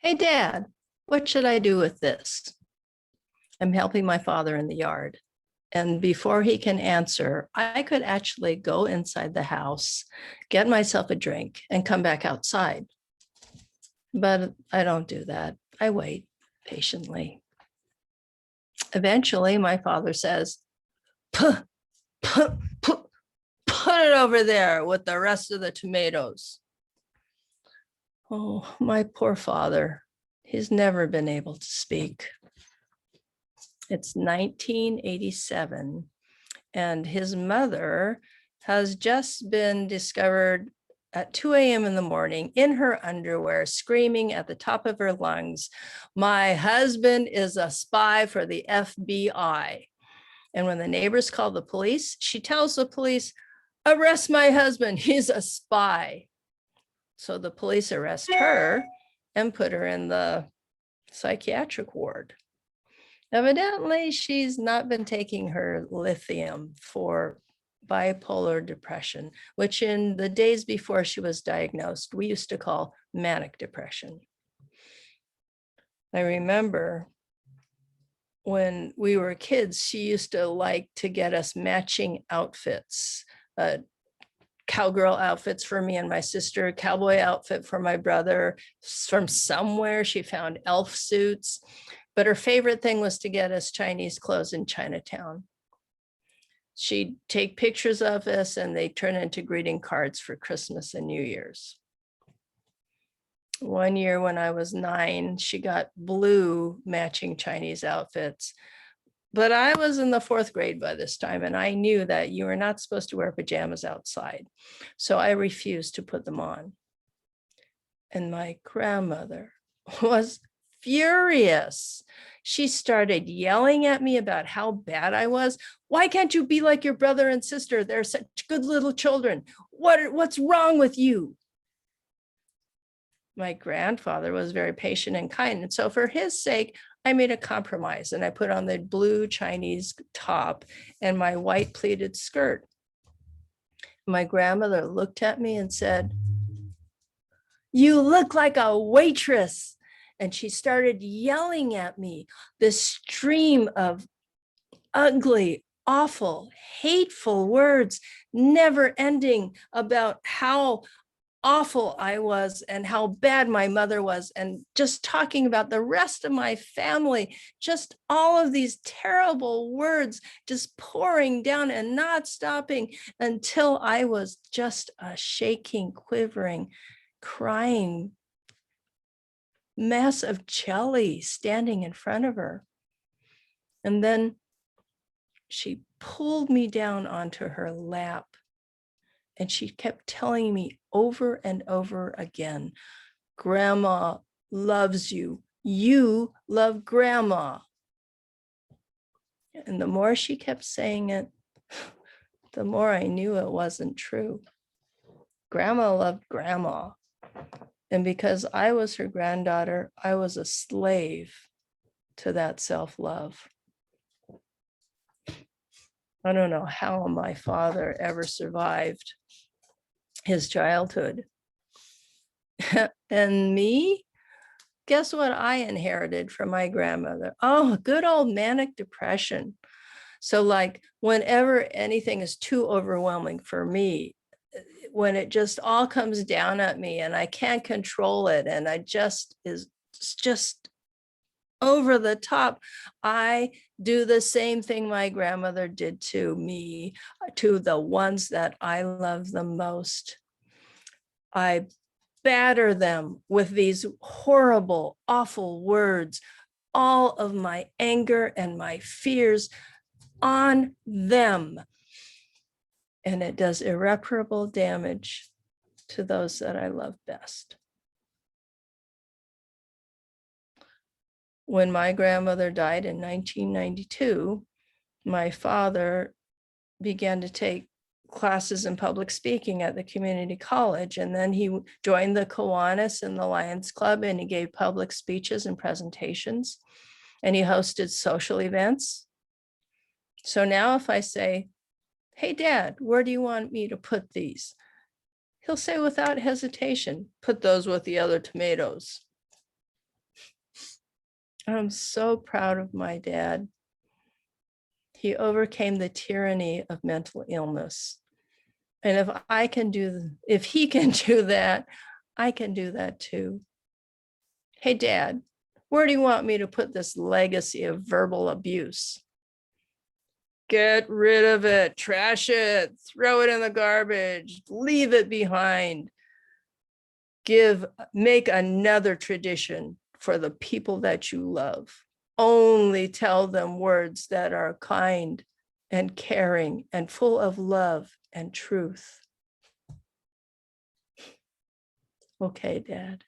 Hey, Dad, what should I do with this? I'm helping my father in the yard. And before he can answer, I could actually go inside the house, get myself a drink, and come back outside. But I don't do that. I wait patiently. Eventually, my father says, put, put, put, put it over there with the rest of the tomatoes. Oh, my poor father. He's never been able to speak. It's 1987, and his mother has just been discovered at 2 a.m. in the morning in her underwear, screaming at the top of her lungs, "My husband is a spy for the FBI." And when the neighbors call the police, she tells the police, "Arrest my husband, he's a spy." So the police arrest her and put her in the psychiatric ward. Evidently, she's not been taking her lithium for bipolar depression, which in the days before she was diagnosed, we used to call manic depression. I remember when we were kids, she used to like to get us matching outfits, cowgirl outfits for me and my sister, cowboy outfit for my brother. From somewhere, she found elf suits. But her favorite thing was to get us Chinese clothes in Chinatown. She'd take pictures of us and they turn into greeting cards for Christmas and New Year's. One year when I was 9, she got blue matching Chinese outfits. But I was in the 4th grade by this time, and I knew that you were not supposed to wear pajamas outside. So I refused to put them on. And my grandmother was furious. She started yelling at me about how bad I was. "Why can't you be like your brother and sister? They're such good little children. What's wrong with you?" My grandfather was very patient and kind. And so for his sake, I made a compromise and I put on the blue Chinese top and my white pleated skirt. My grandmother looked at me and said, "You look like a waitress." And she started yelling at me this stream of ugly, awful, hateful words, never ending, about how awful I was and how bad my mother was, and just talking about the rest of my family, just all of these terrible words just pouring down and not stopping until I was just a shaking, quivering, crying mess of jelly standing in front of her. And then she pulled me down onto her lap and she kept telling me over and over again, "Grandma loves you. You love Grandma." And the more she kept saying it, the more I knew it wasn't true. Grandma loved Grandma. And because I was her granddaughter, I was a slave to that self-love. I don't know how my father ever survived his childhood. And me, guess what I inherited from my grandmother? Oh, good old manic depression. So like whenever anything is too overwhelming for me, when it just all comes down at me and I can't control it and I just is just over the top, I do the same thing my grandmother did to me, to the ones that I love the most. I batter them with these horrible, awful words, all of my anger and my fears on them. And it does irreparable damage to those that I love best. When my grandmother died in 1992, my father began to take classes in public speaking at the community college. And then he joined the Kiwanis and the Lions Club, and he gave public speeches and presentations, and he hosted social events. So now if I say, "Hey, Dad, where do you want me to put these?" He'll say without hesitation, "Put those with the other tomatoes." I'm so proud of my dad. He overcame the tyranny of mental illness. And if he can do that, I can do that too. Hey, Dad, where do you want me to put this legacy of verbal abuse? Get rid of it, trash it, throw it in the garbage, leave it behind. Make another tradition for the people that you love. Only tell them words that are kind and caring and full of love and truth. Okay, Dad.